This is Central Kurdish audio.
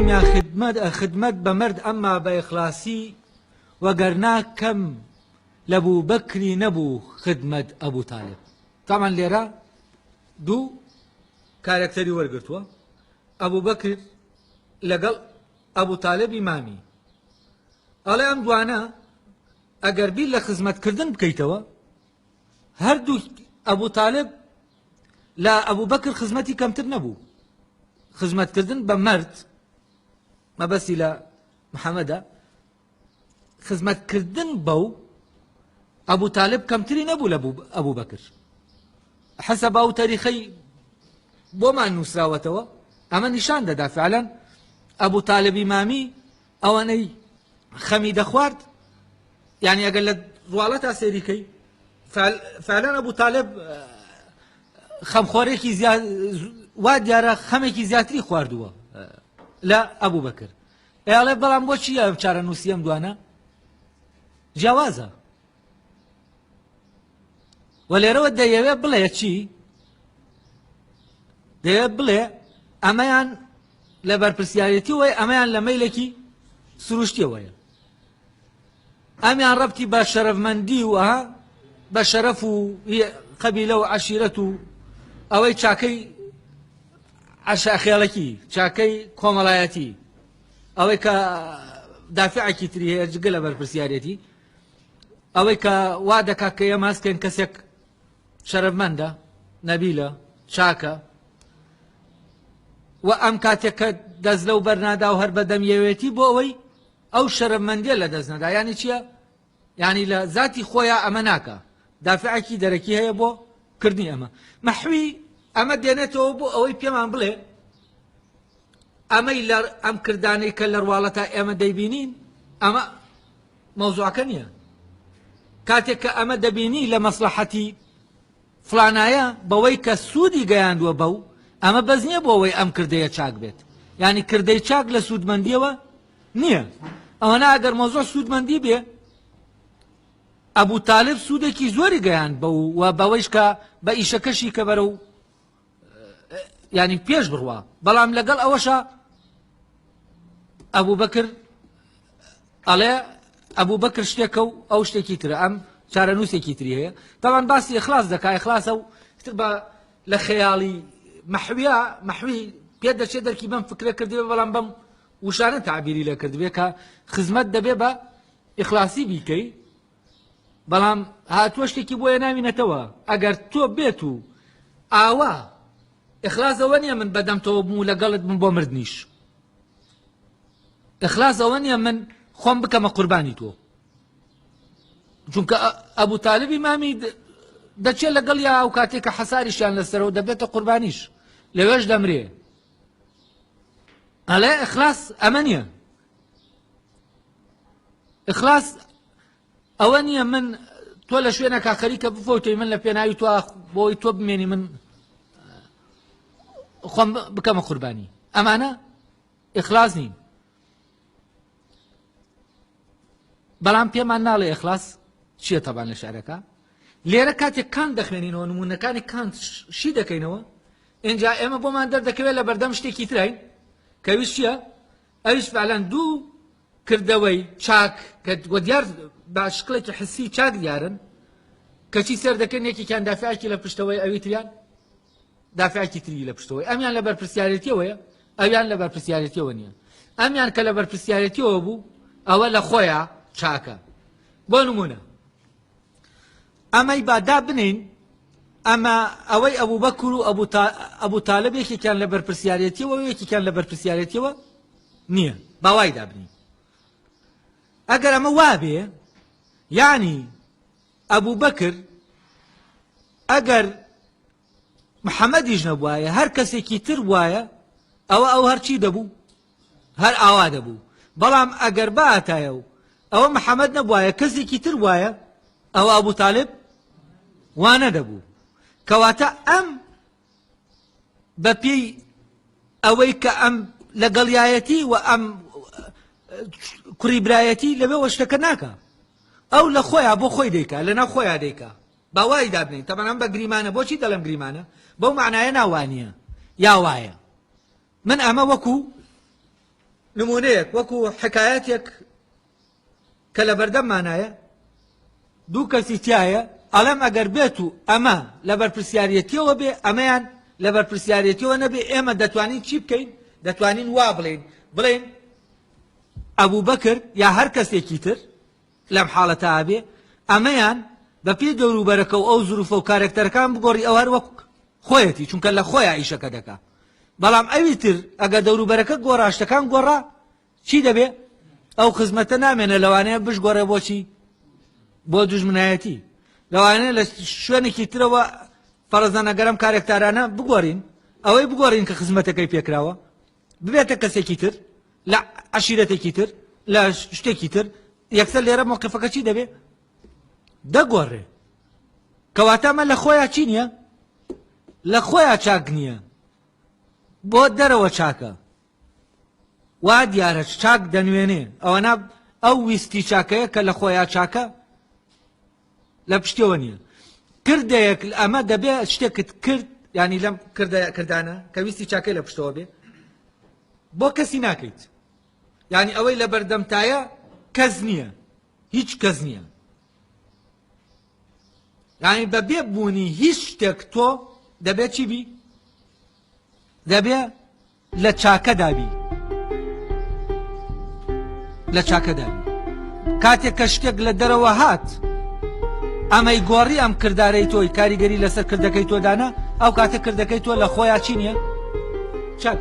فەرمیا خدمەت بە مرد ئەمما بە ئیخلاسی وەگەرنا کەم لە بوو بەکری نەبوو خدمەت ئەبوو تالب. تامان لێرە دوو کارکتەری وەرگرتووە، ئەبوو بەکر لەگەڵ ئەبوو تالب ئیمامی. ئەڵێ ئەم دوانە ئەگەر بیر لە خزمەتکردن بکەیتەوە، هەردوو ئەبوو تالب لە ئەبوو بەکر خزمەتی کەمتر نەبوو. خزمەتکردن بە مرد مەبەستی لە محەممەدە، خزمەتکردن بەو ئەبوو تالب کەمتری نەبوو لە ئەبوو بەکر. حەسەب ئەو تاریخەی بۆمان نووسراوەتەوە ئەمە نیشان دەدا فعلەن ئەبوو تالب ئیمامی ئەوانەی خەمی دەخوارد، یعنی ئەگەر لە ڕواڵەتا سێریکەی فعلەن ئەبوو تالب خەمخۆرێکی وا دیارە خەمێکی زیاتری خواردووە لە ئەبوو بەکر. ئێڵێ بەڵام بۆچی ئەم چارە نووسی ئەم دوانە جیاوازە؟ و لێرەوە دەیەوێ بڵێ چی؟ دەیەوێت بڵێ ئەمەیان لە بەرپرسیارەتی وەیە، ئەمەیان لە مەیلێکی سروشتیەوەیە، ئەمیان ڕەبتی بە شەرەفمەندی و بە شەرەف و قەبیلە و عەشیرەت و ئەوەی چاکەی عەشاخێڵەکی، چاکەی کۆمەڵایەتی، ئەوەی کە دافعێکی تری هەیە جگە لە بەرپرسیارەتی، ئەوەی کە وا دەکات کە ئێمە هەستکەین کەسێک شەرەفمەندە، نەبیلە، چاکە، و ئەم کاتێک کە دەست لەو بەرنادا و هەر بەدەمیەوێتی بۆ ئەوەی ئەو شەرەفمەندیە لە دەست نەدا. یعنی چییە؟ یعنی لە ذاتی خۆیان ئەمە ناکە، دافعێکی دەرەکی هەیە بۆ کردنی ئەمە. مەحوی ئەمە دێنێتەوە بۆ ئەوەی پێمان بڵێ ئەمەی لە ئەم کردانەی کە لە ڕواڵەتە ئێمە دەیبینین ئەمە مەوزوعەکە نییە. کاتێک کە ئەمە دەبینی لە مەسلحەتی فلانایە بەوەی کە سوودی گەیاندووە بەو، ئەمە بەس نییە بۆ ئەوەی ئەم کردەیە چاک بێت. یعنی کردەی چاک لە سوودمەندیەوە نییە. ئەوەنە ئەگەر مۆزوع سوودمەندی بێ، ئەبوو تالب سوودێکی زۆری گەیاند بەو و بەوەیش کە بە ئیشەکەشی کە بەرەو یعنی پێش بڕوا، بەڵام لەگەڵ ئەوەشە ئەبوو بەکر ئەڵێ ئەبوو بەکر شتێکە و ئەو شتێکی ترە، ئەم چارە نووسێکی تری هەیە. تاوان باسی ئیخلاس دەکا، ئیخلاسە و بە لە خەیاڵی مەحوی پێ دەچێت دەرکی بەم فکرە کردوێ، بەڵام بەم وشانە تعبیری لە کردوێ کە خزمەت دەبێ بە ئیخلاسی بیکەی، بەڵام هاتووە شتێکی بۆیە ناوینەتەوە. ئەگەر تۆ بێت و ئاوا ئیخلاس ئەوە نییە من بەدەمتەوە بوو لەگەڵت من بۆ مردنیش، ئیخلاس ئەوە نییە من خۆم بکەمە قوربانی تۆ، چونکە ئەبوو تالب ئیمامی دەچێت لەگەڵ یا ئەو کاتێک کە حەساریشیان لەسەرەوە دەبێتە قوربانیش، لەوێش دەمرێ. ئەڵێ ئیخلاس ئەمە نییە. ئیخلاس ئەوە نییە من تۆ لە شوێنە خەریکە بفۆتەی من لە پێناوی تۆ بۆی تۆ بمێنی من خۆم بکەمە قوربانی. ئەمانە ئیخلاس نین. بەڵام پێمان ناڵێ ئیخلاس چییە؟ تەبان لە شعرەکە لێرە کاتێک کان دەخوێنینەوە، نمونەکانی کان شی دەکەینەوە، ئینجا ئێمە بۆمان دەردەکەوێت لە بەردەم شتێکی ترین کەویست چییە؟ ئەویش فعلەن دوو کردەوەی چاک کە دیار بە شکڵێکی حسی چاک دیارن، کەچی سەر دەکەن یەکێکیان دافعێکی لە پشتەوەی ئەوی تریان دافعێکی تری لە پشتەوەی، ئەمیان لە بەرپرسیارەتیەوەیە، ئەویان لە بەرپرسیارەتیەوە نییە. ئەمیان کە لە بەرپرسیارەتیەوە بوو ئەوە لە خۆیە چاکە. بۆ نمونە ئەمەی بادا بنین، ئەمە ئەوەی ئەبوو بەکر و ئەبوو تالب یەکێکیان لە بەرپرسیارەتیەوە و یەکێکیان لە بەرپرسیارەتیەوە نییە، باوای دابنین. ئەگەر ئەمە وابێ، یعنی ئەبوو بەکر ئەگەر محەممەدیش نەبوایە هەر کەسێکی تر وایە، ئەو هەرچی دەبوو هەر ئاوا دەبوو. بەڵام ئەگەر باتایە و ئەوە محەممەد نەبوایە کەسێکی تر وایە، ئەوە ئەبوو تالب وانە دەبوو. کەواتە ئەم بە پێی ئەوەی کە ئەم لەگەڵیایەتی و ئەم کوڕیبرایەتی لەبێ شتەکە ناکە، ئەو لە خۆیان بۆ خۆی دەیکا، لەناو خۆیان دەیکا، باوای دابنین. تەمەەن ئەم بە گریمانە. بۆچی دەڵێم گریمانە؟ بەو معنایە ناوانیە یا وایە. من ئەمە وەکو نمونەیەک وەکو حکایەتێک کە لە بەردەممانایە دوو کەسی تایە ئەڵێم ئەگەر بێت و ئەمە لە بەرپرسیارەتیەوە بێ ئەمەیان لە بەرپرسیارەتیەوە نەبێ ئێمە دەتوانین چی بکەین دەتوانین وا بڵێن ئەبوو بەکر یا هەر کەسێکی تر لەم حاڵەتە ئابێ ئەمەیان بە پێی دەوروبەرەکە و ئەو زروفە و کارکتەرەکان بگۆڕی ئەو هەر وەک خۆیەتی چونکە لە خۆیان ئیشەکە دەکا بەڵام ئەوی تر ئەگە دەوروبەرەکە گۆڕاشتەکان گۆڕا چی دەبێ ئەو خزمەتە نامێنە لەوانەیە بشگۆڕێ بۆچی بۆ دوژمنایەتی لەوانەیە لە شوێنێکی ترەوە فەرەزانەگەرم کارێکتارانە بگۆڕین ئەوەی بگۆڕین کە خزمەتەکەی پێکراوە ببێتە کەسێکی تر لە عەشیرەتێکی تر لە شتێکی تر یەکسەر لێرە موقفەکە چی دەبێ دەگۆڕێ کەواتە ئەمە لە خۆیان چی نییە لە خۆیان چاک نییە بۆ دەرەوە چاکە وا دیارە چاک دەنوێنێ ئەوەنا ئەو ویستی چاکەیە کە لە خۆیان چاکە لە پشتیەوە نییە کردەیەک ئەمە دەبێ شتێکت کرد ینی لەم کردانە کە ویستی چاکەی لە پشتەوە بێ بۆ کەسی ناکەیت ینی ئەوەی لە بەردەمتایە کەس نییە هیچ کەس نییە ینی بەبێ بوونی هیچ شتێک تۆ دەبێت چی بی دەبێ لە چاکەدابی لە چاکەدابی کاتێک کە شتێک لە دەرەوە هات ئەمەی گۆڕی ئەم کردارەی تۆی کاریگەری لەسەر کردەکەی تۆدانە ئەو کاتە کردەکەی تۆ لە خۆیان چی نییە چاک